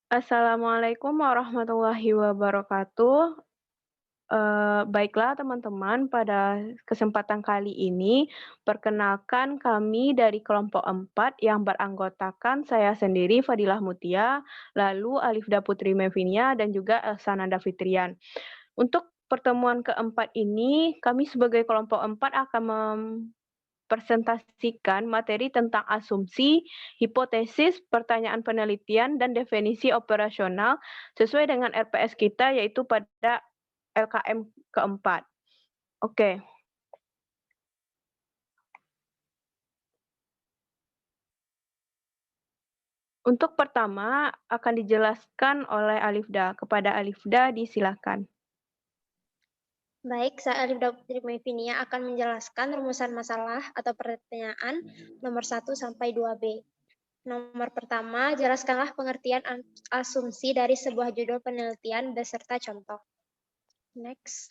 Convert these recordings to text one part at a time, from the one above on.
Assalamualaikum warahmatullahi wabarakatuh. Baiklah teman-teman, pada kesempatan kali ini, perkenalkan kami dari kelompok 4 yang beranggotakan saya sendiri Fadilah Mutia, lalu Alifda Putri Mevinia, dan juga Elsa Nanda Fitrian. Untuk pertemuan keempat ini, kami sebagai kelompok 4 akan presentasikan materi tentang asumsi, hipotesis, pertanyaan penelitian, dan definisi operasional sesuai dengan RPS kita, yaitu pada LKM keempat. Oke, untuk pertama akan dijelaskan oleh Alifda. Kepada Alifda, disilakan. Baik, saya Alifda Putri Mevinia akan menjelaskan rumusan masalah atau pertanyaan nomor 1 sampai 2B. Nomor pertama, jelaskanlah pengertian asumsi dari sebuah judul penelitian beserta contoh. Next.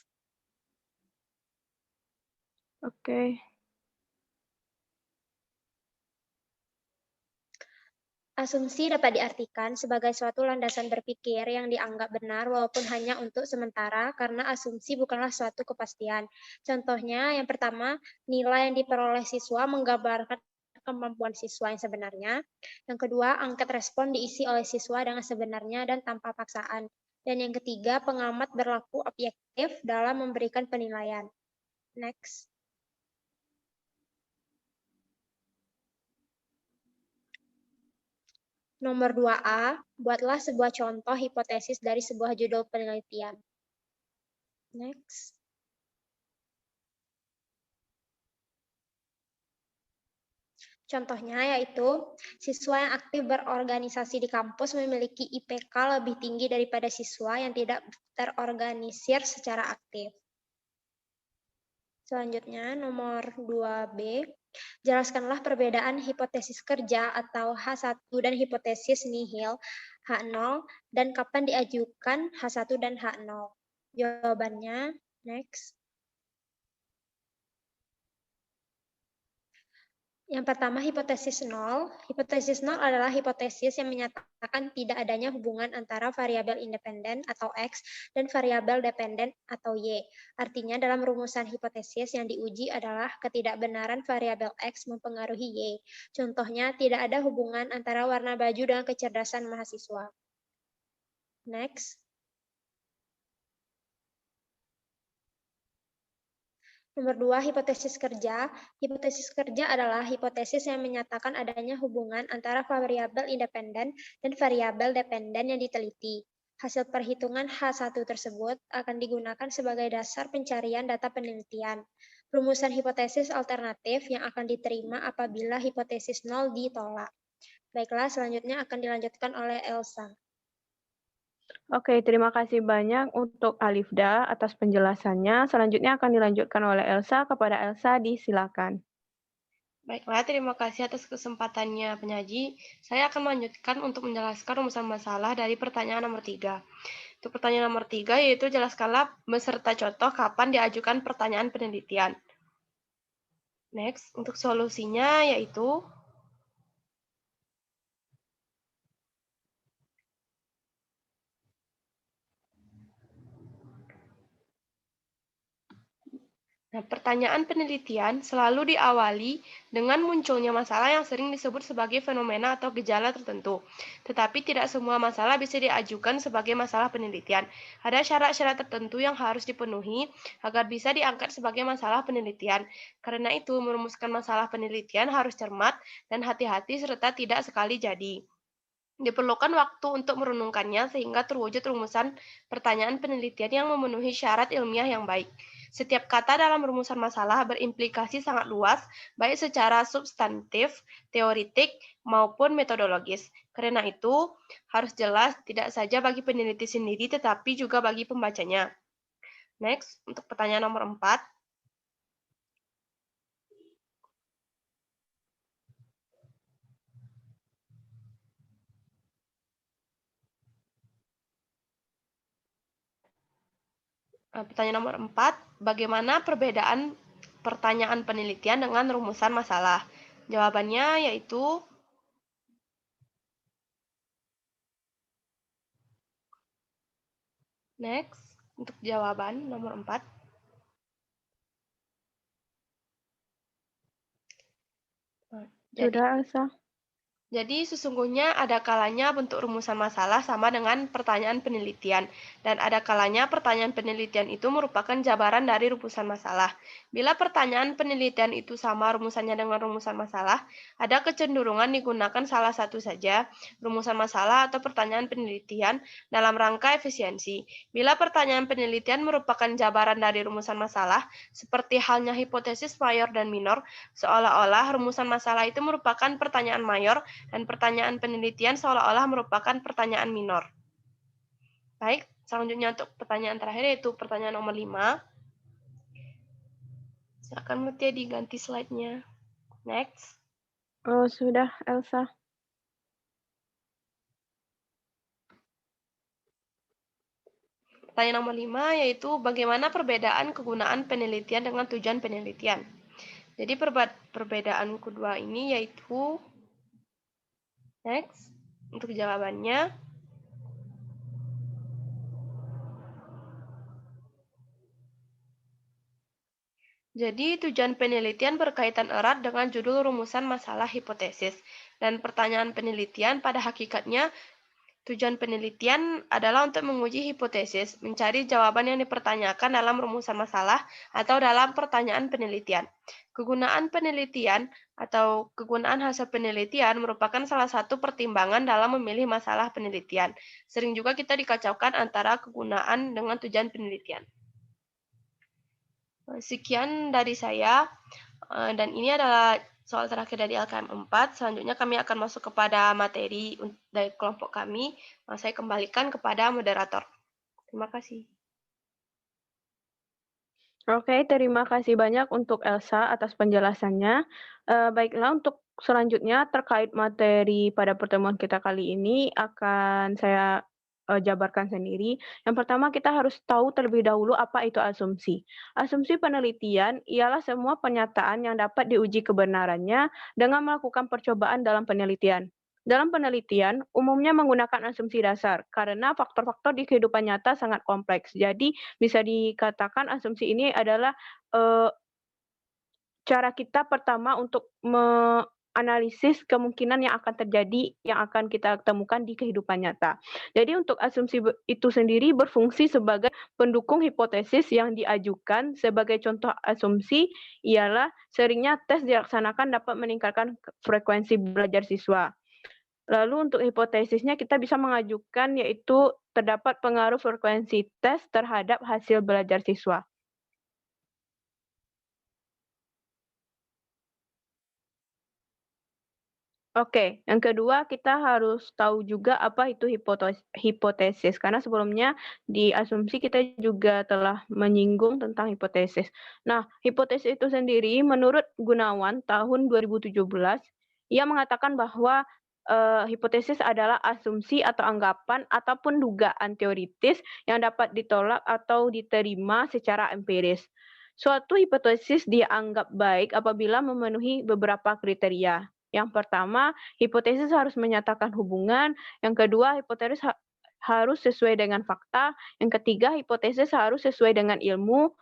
Oke. Asumsi dapat diartikan sebagai suatu landasan berpikir yang dianggap benar walaupun hanya untuk sementara karena asumsi bukanlah suatu kepastian. Contohnya, yang pertama, nilai yang diperoleh siswa menggambarkan kemampuan siswa yang sebenarnya. Yang kedua, angket respon diisi oleh siswa dengan sebenarnya dan tanpa paksaan. Dan yang ketiga, pengamat berlaku objektif dalam memberikan penilaian. Next. Nomor 2A, buatlah sebuah contoh hipotesis dari sebuah judul penelitian. Next. Contohnya yaitu, siswa yang aktif berorganisasi di kampus memiliki IPK lebih tinggi daripada siswa yang tidak terorganisir secara aktif. Selanjutnya, nomor 2B, jelaskanlah perbedaan hipotesis kerja atau H1 dan hipotesis nihil H0 dan kapan diajukan H1 dan H0. Jawabannya, next. Yang pertama, hipotesis nol. Hipotesis nol adalah hipotesis yang menyatakan tidak adanya hubungan antara variabel independen atau X dan variabel dependen atau Y. Artinya dalam rumusan hipotesis yang diuji adalah ketidakbenaran variabel X mempengaruhi Y. Contohnya, tidak ada hubungan antara warna baju dengan kecerdasan mahasiswa. Next. Nomor 2, hipotesis kerja. Hipotesis kerja adalah hipotesis yang menyatakan adanya hubungan antara variabel independen dan variabel dependen yang diteliti. Hasil perhitungan H1 tersebut akan digunakan sebagai dasar pencarian data penelitian. Rumusan hipotesis alternatif yang akan diterima apabila hipotesis nol ditolak. Baiklah, selanjutnya akan dilanjutkan oleh Elsa. Oke, terima kasih banyak untuk Alifda atas penjelasannya. Selanjutnya akan dilanjutkan oleh Elsa. Kepada Elsa, disilakan. Baiklah, terima kasih atas kesempatannya penyaji. Saya akan melanjutkan untuk menjelaskan rumusan masalah dari pertanyaan nomor 3. Untuk pertanyaan nomor 3 yaitu jelaskanlah beserta contoh kapan diajukan pertanyaan penelitian. Next, untuk solusinya yaitu pertanyaan penelitian selalu diawali dengan munculnya masalah yang sering disebut sebagai fenomena atau gejala tertentu. Tetapi tidak semua masalah bisa diajukan sebagai masalah penelitian. Ada syarat-syarat tertentu yang harus dipenuhi agar bisa diangkat sebagai masalah penelitian. Karena itu, merumuskan masalah penelitian harus cermat dan hati-hati serta tidak sekali jadi. Diperlukan waktu untuk merenungkannya sehingga terwujud rumusan pertanyaan penelitian yang memenuhi syarat ilmiah yang baik. Setiap kata dalam rumusan masalah berimplikasi sangat luas, baik secara substantif, teoritik, maupun metodologis. Karena itu, harus jelas tidak saja bagi peneliti sendiri, tetapi juga bagi pembacanya. Next, untuk pertanyaan nomor 4. Pertanyaan nomor 4, bagaimana perbedaan pertanyaan penelitian dengan rumusan masalah? Jawabannya yaitu Next, untuk jawaban nomor 4. Sudah, Elsa? Jadi sesungguhnya ada kalanya bentuk rumusan masalah sama dengan pertanyaan penelitian, dan ada kalanya pertanyaan penelitian itu merupakan jabaran dari rumusan masalah. Bila pertanyaan penelitian itu sama rumusannya dengan rumusan masalah, ada kecenderungan digunakan salah satu saja rumusan masalah atau pertanyaan penelitian dalam rangka efisiensi. Bila pertanyaan penelitian merupakan jabaran dari rumusan masalah, seperti halnya hipotesis mayor dan minor, seolah-olah rumusan masalah itu merupakan pertanyaan mayor dan pertanyaan penelitian seolah-olah merupakan pertanyaan minor. Baik, selanjutnya untuk pertanyaan terakhir yaitu pertanyaan nomor 5. Silakan Mutia diganti slide-nya. Next. Oh, sudah, Elsa. Pertanyaan nomor 5 yaitu bagaimana perbedaan kegunaan penelitian dengan tujuan penelitian. Jadi perbedaan kedua ini yaitu next. Untuk jawabannya jadi, tujuan penelitian berkaitan erat dengan judul rumusan masalah hipotesis. Dan pertanyaan penelitian pada hakikatnya, tujuan penelitian adalah untuk menguji hipotesis, mencari jawaban yang dipertanyakan dalam rumusan masalah atau dalam pertanyaan penelitian. Kegunaan penelitian atau kegunaan hasil penelitian merupakan salah satu pertimbangan dalam memilih masalah penelitian. Sering juga kita dikacaukan antara kegunaan dengan tujuan penelitian. Sekian dari saya, dan ini adalah soal terakhir dari LKM 4. Selanjutnya kami akan masuk kepada materi dari kelompok kami. Saya kembalikan kepada moderator. Terima kasih. Oke, terima kasih banyak untuk Elsa atas penjelasannya. Baiklah, untuk selanjutnya terkait materi pada pertemuan kita kali ini akan saya jabarkan sendiri. Yang pertama, kita harus tahu terlebih dahulu apa itu asumsi. Asumsi penelitian ialah semua pernyataan yang dapat diuji kebenarannya dengan melakukan percobaan dalam penelitian. Dalam penelitian, umumnya menggunakan asumsi dasar karena faktor-faktor di kehidupan nyata sangat kompleks. Jadi, bisa dikatakan asumsi ini adalah, cara kita pertama untuk menganalisis kemungkinan yang akan terjadi, yang akan kita temukan di kehidupan nyata. Jadi untuk asumsi itu sendiri berfungsi sebagai pendukung hipotesis yang diajukan. Sebagai contoh asumsi ialah seringnya tes dilaksanakan dapat meningkatkan frekuensi belajar siswa. Lalu untuk hipotesisnya kita bisa mengajukan yaitu terdapat pengaruh frekuensi tes terhadap hasil belajar siswa. Oke, yang kedua kita harus tahu juga apa itu hipotesis, karena sebelumnya di asumsi kita juga telah menyinggung tentang hipotesis. Nah, hipotesis itu sendiri menurut Gunawan tahun 2017, ia mengatakan bahwa hipotesis adalah asumsi atau anggapan ataupun dugaan teoritis yang dapat ditolak atau diterima secara empiris. Suatu hipotesis dianggap baik apabila memenuhi beberapa kriteria. Yang pertama, hipotesis harus menyatakan hubungan. Yang kedua, hipotesis harus sesuai dengan fakta. Yang ketiga, hipotesis harus sesuai dengan ilmu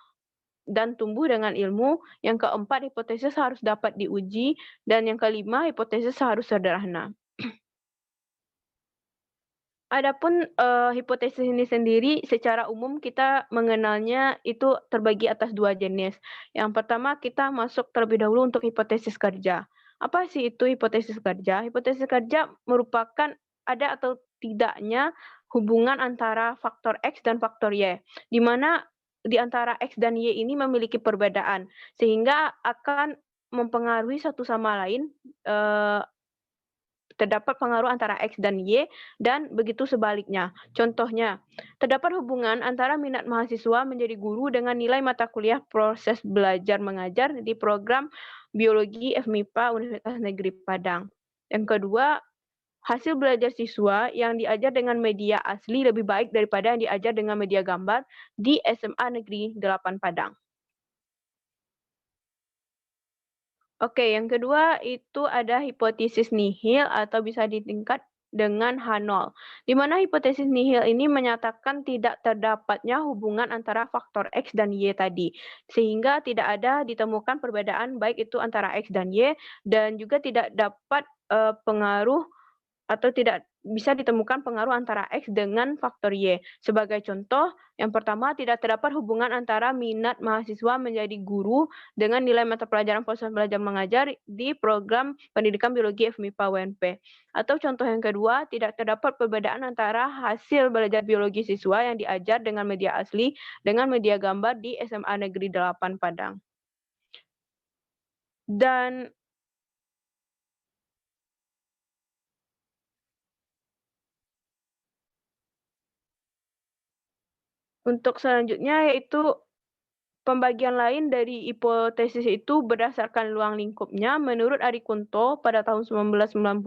dan tumbuh dengan ilmu. Yang keempat, hipotesis harus dapat diuji. Dan yang kelima, hipotesis harus sederhana. Adapun hipotesis ini sendiri secara umum kita mengenalnya itu terbagi atas dua jenis. Yang pertama kita masuk terlebih dahulu untuk hipotesis kerja. Apa sih itu hipotesis kerja? Hipotesis kerja merupakan ada atau tidaknya hubungan antara faktor X dan faktor Y, di mana di antara X dan Y ini memiliki perbedaan, sehingga akan mempengaruhi satu sama lain, terdapat pengaruh antara X dan Y dan begitu sebaliknya. Contohnya, terdapat hubungan antara minat mahasiswa menjadi guru dengan nilai mata kuliah proses belajar mengajar di program Biologi FMIPA Universitas Negeri Padang. Yang kedua, hasil belajar siswa yang diajar dengan media asli lebih baik daripada yang diajar dengan media gambar di SMA Negeri 8 Padang. Oke, yang kedua itu ada hipotesis nihil atau bisa dengan H0, di mana hipotesis nihil ini menyatakan tidak terdapatnya hubungan antara faktor X dan Y tadi, sehingga tidak ada ditemukan perbedaan baik itu antara X dan Y, dan juga tidak dapat pengaruh atau tidak bisa ditemukan pengaruh antara X dengan faktor Y. Sebagai contoh, yang pertama tidak terdapat hubungan antara minat mahasiswa menjadi guru dengan nilai mata pelajaran proses belajar mengajar di program pendidikan biologi FMIPA UNP. Atau contoh yang kedua, tidak terdapat perbedaan antara hasil belajar biologi siswa yang diajar dengan media asli dengan media gambar di SMA Negeri 8 Padang. Dan untuk selanjutnya yaitu pembagian lain dari hipotesis itu berdasarkan ruang lingkupnya. Menurut Ari Kunto pada tahun 1990,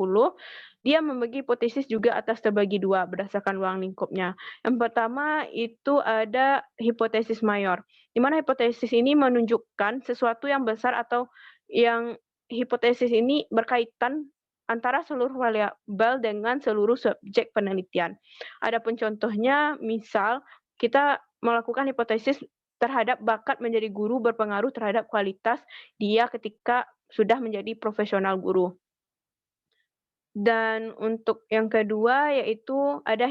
dia membagi hipotesis juga atas terbagi dua berdasarkan ruang lingkupnya. Yang pertama itu ada hipotesis mayor, di mana hipotesis ini menunjukkan sesuatu yang besar atau yang hipotesis ini berkaitan antara seluruh variabel dengan seluruh subjek penelitian. Adapun contohnya, misal kita melakukan hipotesis terhadap bakat menjadi guru berpengaruh terhadap kualitas dia ketika sudah menjadi profesional guru. Dan untuk yang kedua yaitu ada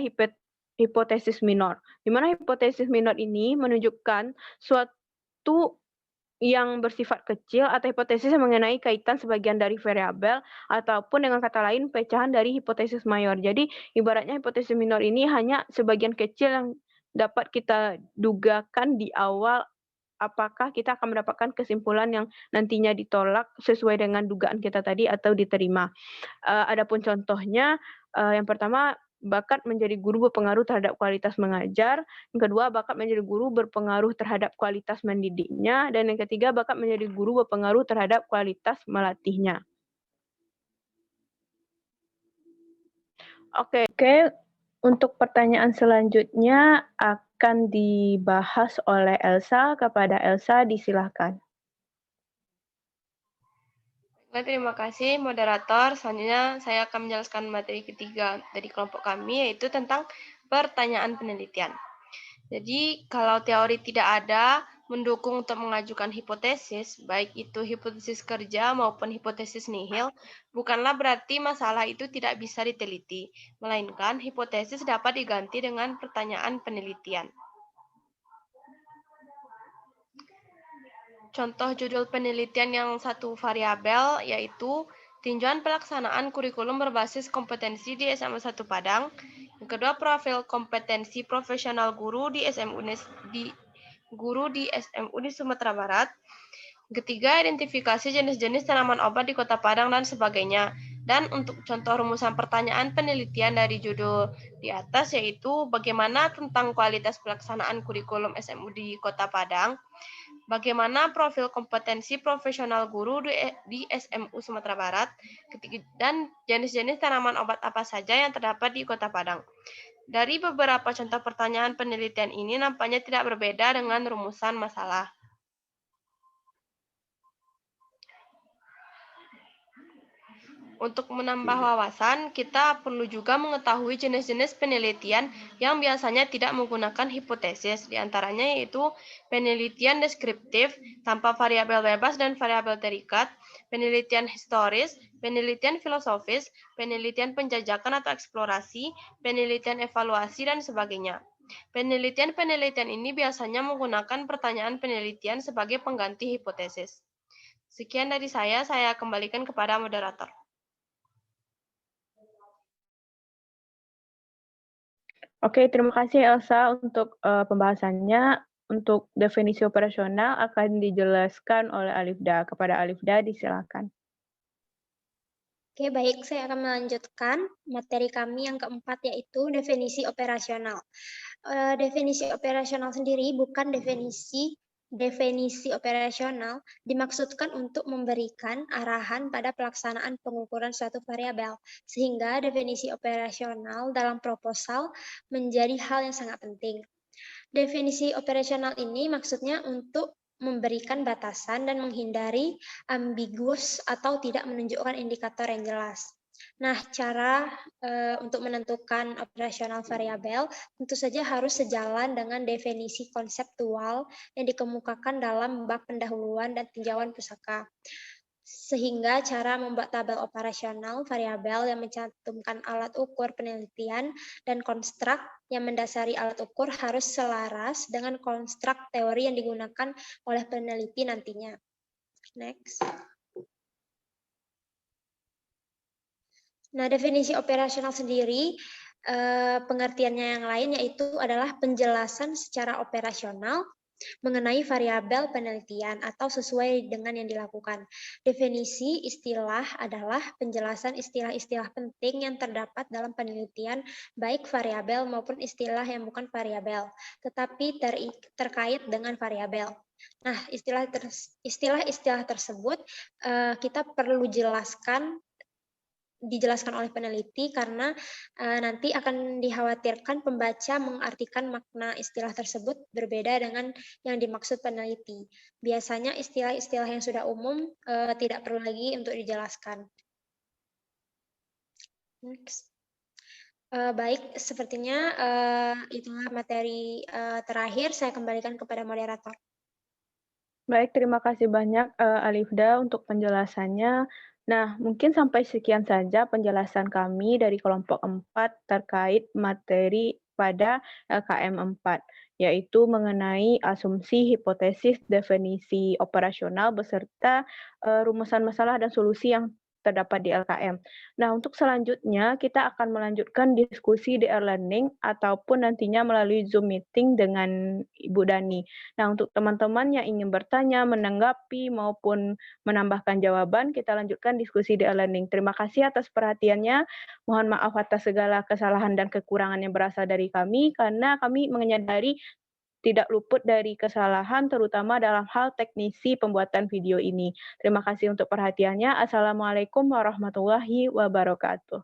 hipotesis minor, di mana hipotesis minor ini menunjukkan suatu yang bersifat kecil atau hipotesis yang mengenai kaitan sebagian dari variabel ataupun dengan kata lain pecahan dari hipotesis mayor. Jadi ibaratnya hipotesis minor ini hanya sebagian kecil yang dapat kita dugakan di awal apakah kita akan mendapatkan kesimpulan yang nantinya ditolak sesuai dengan dugaan kita tadi atau diterima. Adapun contohnya, yang pertama bakat menjadi guru berpengaruh terhadap kualitas mengajar, yang kedua bakat menjadi guru berpengaruh terhadap kualitas mendidiknya, dan yang ketiga bakat menjadi guru berpengaruh terhadap kualitas melatihnya. Oke, untuk pertanyaan selanjutnya akan dibahas oleh Elsa. Kepada Elsa, disilahkan. Terima kasih, moderator. Selanjutnya, saya akan menjelaskan materi ketiga dari kelompok kami, yaitu tentang pertanyaan penelitian. Jadi, kalau teori tidak ada mendukung untuk mengajukan hipotesis, baik itu hipotesis kerja maupun hipotesis nihil, bukanlah berarti masalah itu tidak bisa diteliti, melainkan hipotesis dapat diganti dengan pertanyaan penelitian. Contoh judul penelitian yang satu variabel yaitu tinjauan pelaksanaan kurikulum berbasis kompetensi di SMA 1 Padang. Yang kedua, profil kompetensi profesional guru di SMU di Sumatera Barat. Ketiga, identifikasi jenis-jenis tanaman obat di Kota Padang dan sebagainya. Dan untuk contoh rumusan pertanyaan penelitian dari judul di atas yaitu bagaimana tentang kualitas pelaksanaan kurikulum SMU di Kota Padang, bagaimana profil kompetensi profesional guru di SMU Sumatera Barat, dan jenis-jenis tanaman obat apa saja yang terdapat di Kota Padang. Dari beberapa contoh pertanyaan penelitian ini nampaknya tidak berbeda dengan rumusan masalah. Untuk menambah wawasan, kita perlu juga mengetahui jenis-jenis penelitian yang biasanya tidak menggunakan hipotesis. Di antaranya yaitu penelitian deskriptif tanpa variabel bebas dan variabel terikat, penelitian historis, penelitian filosofis, penelitian penjajakan atau eksplorasi, penelitian evaluasi, dan sebagainya. Penelitian-penelitian ini biasanya menggunakan pertanyaan penelitian sebagai pengganti hipotesis. Sekian dari saya kembalikan kepada moderator. Oke, terima kasih Elsa untuk pembahasannya. Untuk definisi operasional akan dijelaskan oleh Alifda. Kepada Alifda, disilakan. Oke, baik. Saya akan melanjutkan materi kami yang keempat, yaitu definisi operasional. Definisi operasional sendiri bukan definisi operasional dimaksudkan untuk memberikan arahan pada pelaksanaan pengukuran suatu variabel, sehingga definisi operasional dalam proposal menjadi hal yang sangat penting. Definisi operasional ini maksudnya untuk memberikan batasan dan menghindari ambiguous atau tidak menunjukkan indikator yang jelas. Nah, cara untuk menentukan operasional variabel tentu saja harus sejalan dengan definisi konseptual yang dikemukakan dalam bab pendahuluan dan tinjauan pusaka. Sehingga cara membuat tabel operasional variabel yang mencantumkan alat ukur penelitian dan konstruk yang mendasari alat ukur harus selaras dengan konstruk teori yang digunakan oleh peneliti nantinya. Next. Nah, definisi operasional sendiri, pengertiannya yang lain yaitu adalah penjelasan secara operasional mengenai variabel penelitian atau sesuai dengan yang dilakukan. Definisi istilah adalah penjelasan istilah-istilah penting yang terdapat dalam penelitian, baik variabel maupun istilah yang bukan variabel, tetapi terkait dengan variabel. Nah, istilah-istilah tersebut kita perlu dijelaskan oleh peneliti karena nanti akan dikhawatirkan pembaca mengartikan makna istilah tersebut berbeda dengan yang dimaksud peneliti. Biasanya istilah-istilah yang sudah umum tidak perlu lagi untuk dijelaskan. Next. Baik, sepertinya itulah materi terakhir. Saya kembalikan kepada moderator. Baik, terima kasih banyak, Alifda untuk penjelasannya. Nah, mungkin sampai sekian saja penjelasan kami dari kelompok 4 terkait materi pada LKM 4, yaitu mengenai asumsi, hipotesis, definisi operasional, beserta rumusan masalah dan solusi yang terdapat di LKM. Nah, untuk selanjutnya kita akan melanjutkan diskusi di e-learning ataupun nantinya melalui Zoom meeting dengan Ibu Dani. Nah, untuk teman-teman yang ingin bertanya, menanggapi, maupun menambahkan jawaban, kita lanjutkan diskusi di e-learning. Terima kasih atas perhatiannya. Mohon maaf atas segala kesalahan dan kekurangan yang berasal dari kami, karena kami menyadari tidak luput dari kesalahan, terutama dalam hal teknisi pembuatan video ini. Terima kasih untuk perhatiannya. Assalamualaikum warahmatullahi wabarakatuh.